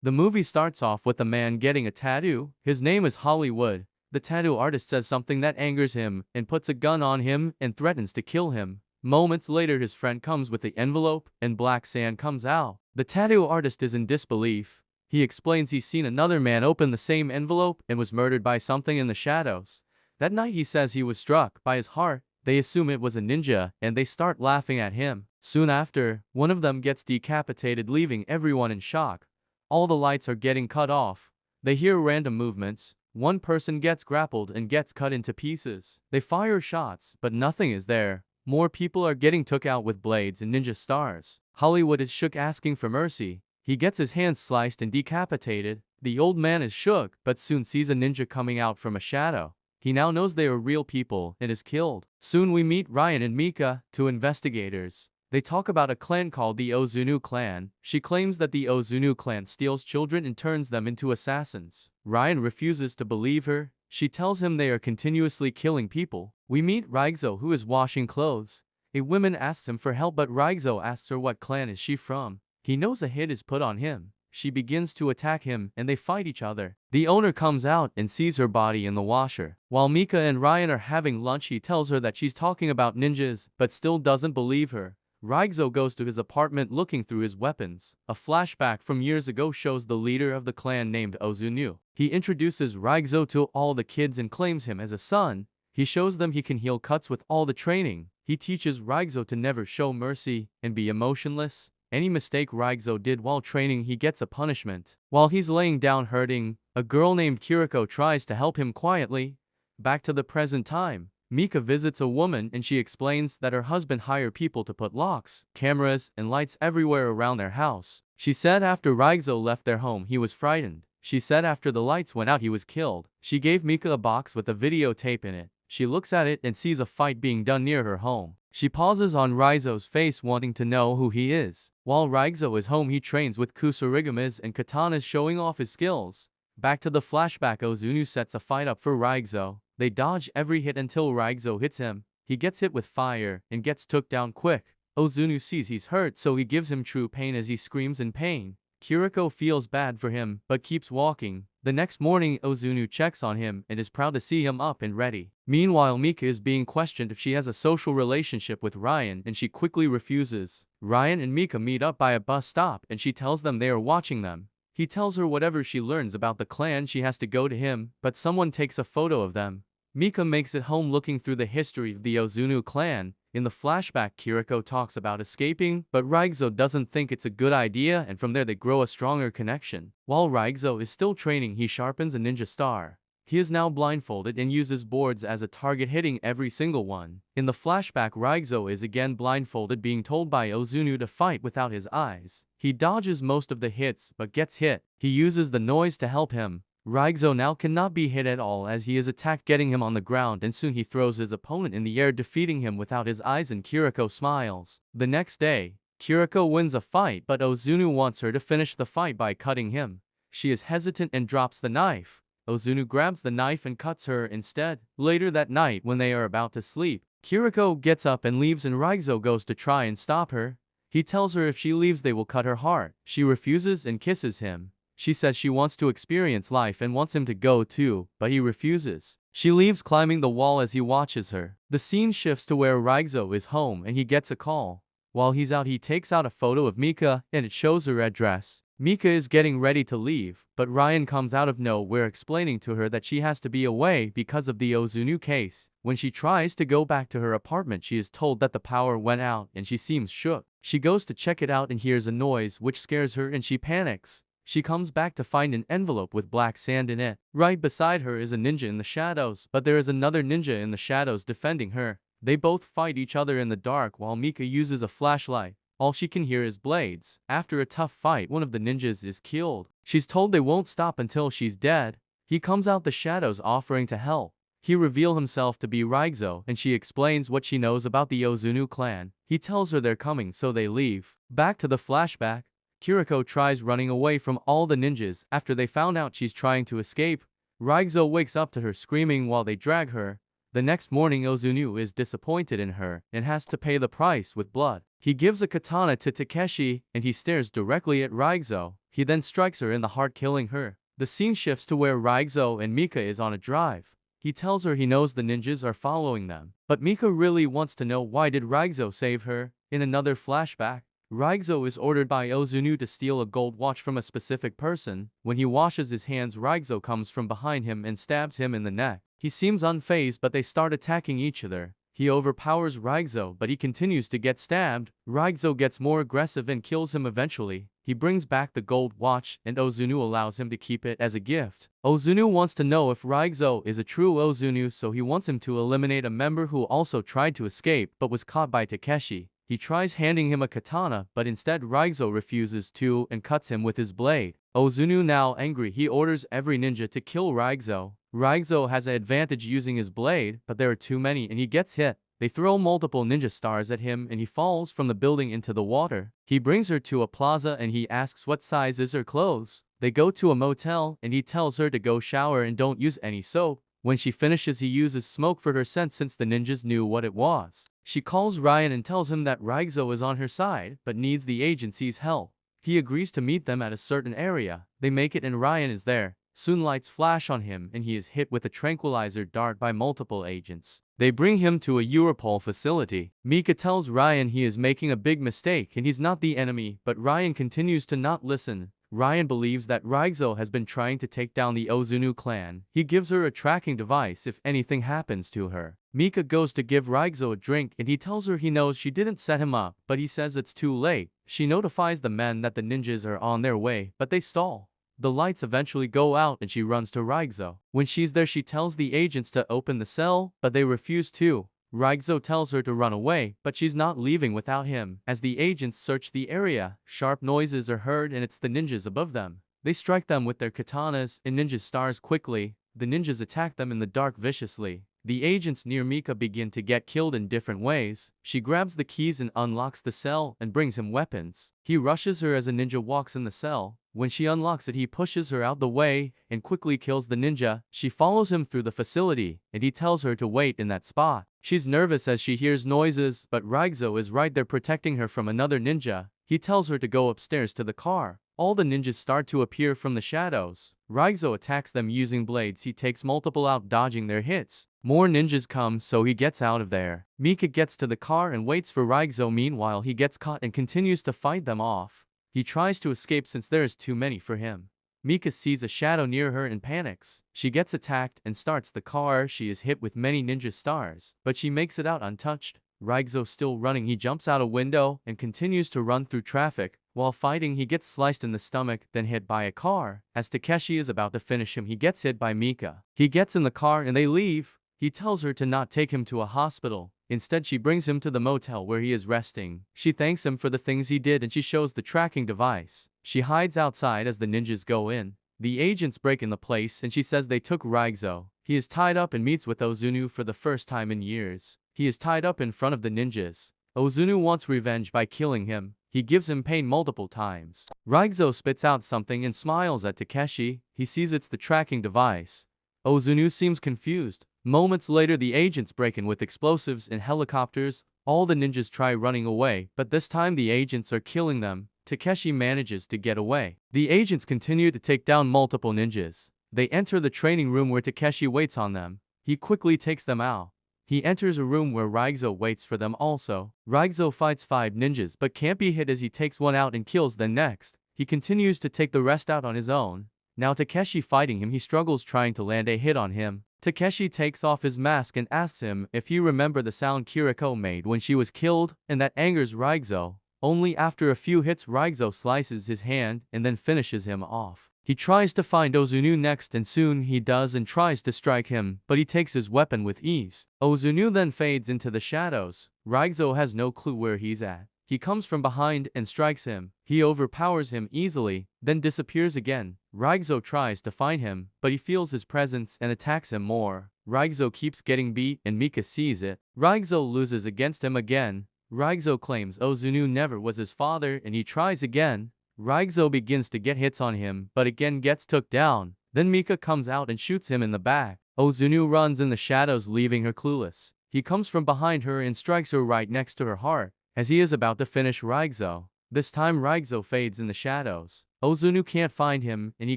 The movie starts off with a man getting a tattoo. His name is Hollywood. The tattoo artist says something that angers him and puts a gun on him and threatens to kill him. Moments later, his friend comes with the envelope and black sand comes out. The tattoo artist is in disbelief. He explains he's seen another man open the same envelope and was murdered by something in the shadows. That night he says he was struck by his heart. They assume it was a ninja and they start laughing at him. Soon after, one of them gets decapitated, leaving everyone in shock. All the lights are getting cut off. They hear random movements. One person gets grappled and gets cut into pieces. They fire shots, but nothing is there. More people are getting took out with blades and ninja stars. Hollywood is shook, asking for mercy. He gets his hands sliced and decapitated. The old man is shook, but soon sees a ninja coming out from a shadow. He now knows they are real people and is killed. Soon we meet Ryan and Mika, two investigators. They talk about a clan called the Ozunu clan. She claims that the Ozunu clan steals children and turns them into assassins. Ryan refuses to believe her. She tells him they are continuously killing people. We meet Raigzo, who is washing clothes. A woman asks him for help, but Raigzo asks her what clan is she from. He knows a hit is put on him. She begins to attack him and they fight each other. The owner comes out and sees her body in the washer. While Mika and Ryan are having lunch, he tells her that she's talking about ninjas, but still doesn't believe her. Raigzo goes to his apartment looking through his weapons. A flashback from years ago shows the leader of the clan named Ozunu. He introduces Raigzo to all the kids and claims him as a son. He shows them he can heal cuts with all the training. He teaches Raigzo to never show mercy and be emotionless. Any mistake Raigzo did while training, he gets a punishment. While he's laying down hurting, a girl named Kiriko tries to help him quietly. Back to the present time. Mika visits a woman and she explains that her husband hired people to put locks, cameras, and lights everywhere around their house. She said after Raigzo left their home he was frightened. She said after the lights went out he was killed. She gave Mika a box with a videotape in it. She looks at it and sees a fight being done near her home. She pauses on Raigzo's face, wanting to know who he is. While Raigzo is home, he trains with kusarigamas and katanas, showing off his skills. Back to the flashback, Ozunu sets a fight up for Raigzo. They dodge every hit until Raigzo hits him. He gets hit with fire and gets took down quick. Ozunu sees he's hurt, so he gives him true pain as he screams in pain. Kiriko feels bad for him, but keeps walking. The next morning, Ozunu checks on him and is proud to see him up and ready. Meanwhile, Mika is being questioned if she has a social relationship with Ryan, and she quickly refuses. Ryan and Mika meet up by a bus stop and she tells them they are watching them. He tells her whatever she learns about the clan she has to go to him, but someone takes a photo of them. Mika makes it home looking through the history of the Ozunu clan. In the flashback, Kiriko talks about escaping, but Raigzo doesn't think it's a good idea, and from there they grow a stronger connection. While Raigzo is still training, he sharpens a ninja star. He is now blindfolded and uses boards as a target, hitting every single one. In the flashback, Raigzo is again blindfolded, being told by Ozunu to fight without his eyes. He dodges most of the hits, but gets hit. He uses the noise to help him. Raigzo now cannot be hit at all as he is attacked, getting him on the ground, and soon he throws his opponent in the air, defeating him without his eyes, and Kiriko smiles. The next day, Kiriko wins a fight, but Ozunu wants her to finish the fight by cutting him. She is hesitant and drops the knife. Ozunu grabs the knife and cuts her instead. Later that night, when they are about to sleep, Kiriko gets up and leaves, and Raigzo goes to try and stop her. He tells her if she leaves they will cut her heart. She refuses and kisses him. She says she wants to experience life and wants him to go too, but he refuses. She leaves, climbing the wall as he watches her. The scene shifts to where Raigzo is home and he gets a call. While he's out, he takes out a photo of Mika and it shows her address. Mika is getting ready to leave, but Ryan comes out of nowhere explaining to her that she has to be away because of the Ozunu case. When she tries to go back to her apartment, she is told that the power went out and she seems shook. She goes to check it out and hears a noise which scares her and she panics. She comes back to find an envelope with black sand in it. Right beside her is a ninja in the shadows, but there is another ninja in the shadows defending her. They both fight each other in the dark while Mika uses a flashlight. All she can hear is blades. After a tough fight, one of the ninjas is killed. She's told they won't stop until she's dead. He comes out the shadows offering to help. He reveals himself to be Raigzo, and she explains what she knows about the Ozunu clan. He tells her they're coming, so they leave. Back to the flashback. Kiriko tries running away from all the ninjas. After they found out she's trying to escape, Raigzo wakes up to her screaming while they drag her. The next morning Ozunu is disappointed in her and has to pay the price with blood. He gives a katana to Takeshi and he stares directly at Raigzo. He then strikes her in the heart, killing her. The scene shifts to where Raigzo and Mika is on a drive. He tells her he knows the ninjas are following them, but Mika really wants to know why did Raigzo save her. In another flashback, Raigzo is ordered by Ozunu to steal a gold watch from a specific person. When he washes his hands, Raigzo comes from behind him and stabs him in the neck. He seems unfazed, but they start attacking each other. He overpowers Raigzo, but he continues to get stabbed. Raigzo gets more aggressive and kills him eventually. He brings back the gold watch and Ozunu allows him to keep it as a gift. Ozunu wants to know if Raigzo is a true Ozunu, so he wants him to eliminate a member who also tried to escape but was caught by Takeshi. He tries handing him a katana, but instead Raigzo refuses to and cuts him with his blade. Ozunu, now angry, he orders every ninja to kill Raigzo. Raigzo has an advantage using his blade, but there are too many and he gets hit. They throw multiple ninja stars at him and he falls from the building into the water. He brings her to a plaza and he asks what size is her clothes. They go to a motel and he tells her to go shower and don't use any soap. When she finishes, he uses smoke for her scent since the ninjas knew what it was. She calls Ryan and tells him that Raigzo is on her side but needs the agency's help. He agrees to meet them at a certain area. They make it and Ryan is there. Soon lights flash on him and he is hit with a tranquilizer dart by multiple agents. They bring him to a Europol facility. Mika tells Ryan he is making a big mistake and he's not the enemy, but Ryan continues to not listen. Ryan believes that Raigzo has been trying to take down the Ozunu clan. He gives her a tracking device if anything happens to her. Mika goes to give Raigzo a drink and he tells her he knows she didn't set him up, but he says it's too late. She notifies the men that the ninjas are on their way, but they stall. The lights eventually go out and she runs to Raigzo. When she's there, she tells the agents to open the cell, but they refuse to. Raigzo tells her to run away, but she's not leaving without him. As the agents search the area, sharp noises are heard and it's the ninjas above them. They strike them with their katanas and ninja stars quickly. The ninjas attack them in the dark viciously. The agents near Mika begin to get killed in different ways. She grabs the keys and unlocks the cell and brings him weapons. He rushes her as a ninja walks in the cell. When she unlocks it, he pushes her out the way and quickly kills the ninja. She follows him through the facility and he tells her to wait in that spot. She's nervous as she hears noises, but Raigzo is right there protecting her from another ninja. He tells her to go upstairs to the car. All the ninjas start to appear from the shadows. Raigzo attacks them using blades. He takes multiple out, dodging their hits. More ninjas come, so he gets out of there. Mika gets to the car and waits for Raigzo. Meanwhile, he gets caught and continues to fight them off. He tries to escape since there is too many for him. Mika sees a shadow near her and panics. She gets attacked and starts the car. She is hit with many ninja stars, but she makes it out untouched. Raigzo still running, he jumps out a window and continues to run through traffic. While fighting, he gets sliced in the stomach, then hit by a car. As Takeshi is about to finish him, he gets hit by Mika. He gets in the car and they leave. He tells her to not take him to a hospital. Instead, she brings him to the motel where he is resting. She thanks him for the things he did and she shows the tracking device. She hides outside as the ninjas go in. The agents break in the place and she says they took Raigzo. He is tied up and meets with Ozunu for the first time in years. He is tied up in front of the ninjas. Ozunu wants revenge by killing him. He gives him pain multiple times. Raigzo spits out something and smiles at Takeshi. He sees it's the tracking device. Ozunu seems confused. Moments later, the agents break in with explosives and helicopters. All the ninjas try running away, but this time the agents are killing them. Takeshi manages to get away. The agents continue to take down multiple ninjas. They enter the training room where Takeshi waits on them. He quickly takes them out. He enters a room where Raigzo waits for them also. Raigzo fights 5 ninjas but can't be hit as he takes one out and kills them next. He continues to take the rest out on his own. Now Takeshi fighting him, he struggles trying to land a hit on him. Takeshi takes off his mask and asks him if he remember the sound Kiriko made when she was killed, and that angers Raigzo. Only after a few hits, Raigzo slices his hand and then finishes him off. He tries to find Ozunu next and soon he does and tries to strike him, but he takes his weapon with ease. Ozunu then fades into the shadows. Raigzo has no clue where he's at. He comes from behind and strikes him. He overpowers him easily, then disappears again. Raigzo tries to find him, but he feels his presence and attacks him more. Raigzo keeps getting beat and Mika sees it. Raigzo loses against him again. Raigzo claims Ozunu never was his father and he tries again. Raigzo begins to get hits on him, but again gets took down. Then Mika comes out and shoots him in the back. Ozunu runs in the shadows, leaving her clueless. He comes from behind her and strikes her right next to her heart, as he is about to finish Raigzo. This time Raigzo fades in the shadows. Ozunu can't find him, and he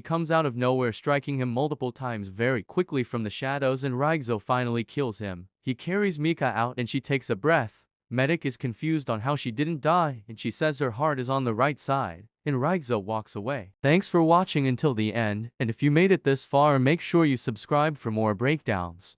comes out of nowhere, striking him multiple times very quickly from the shadows, and Raigzo finally kills him. He carries Mika out and she takes a breath. Medic is confused on how she didn't die, and she says her heart is on the right side, and Raigzo walks away. Thanks for watching until the end, and if you made it this far, make sure you subscribe for more breakdowns.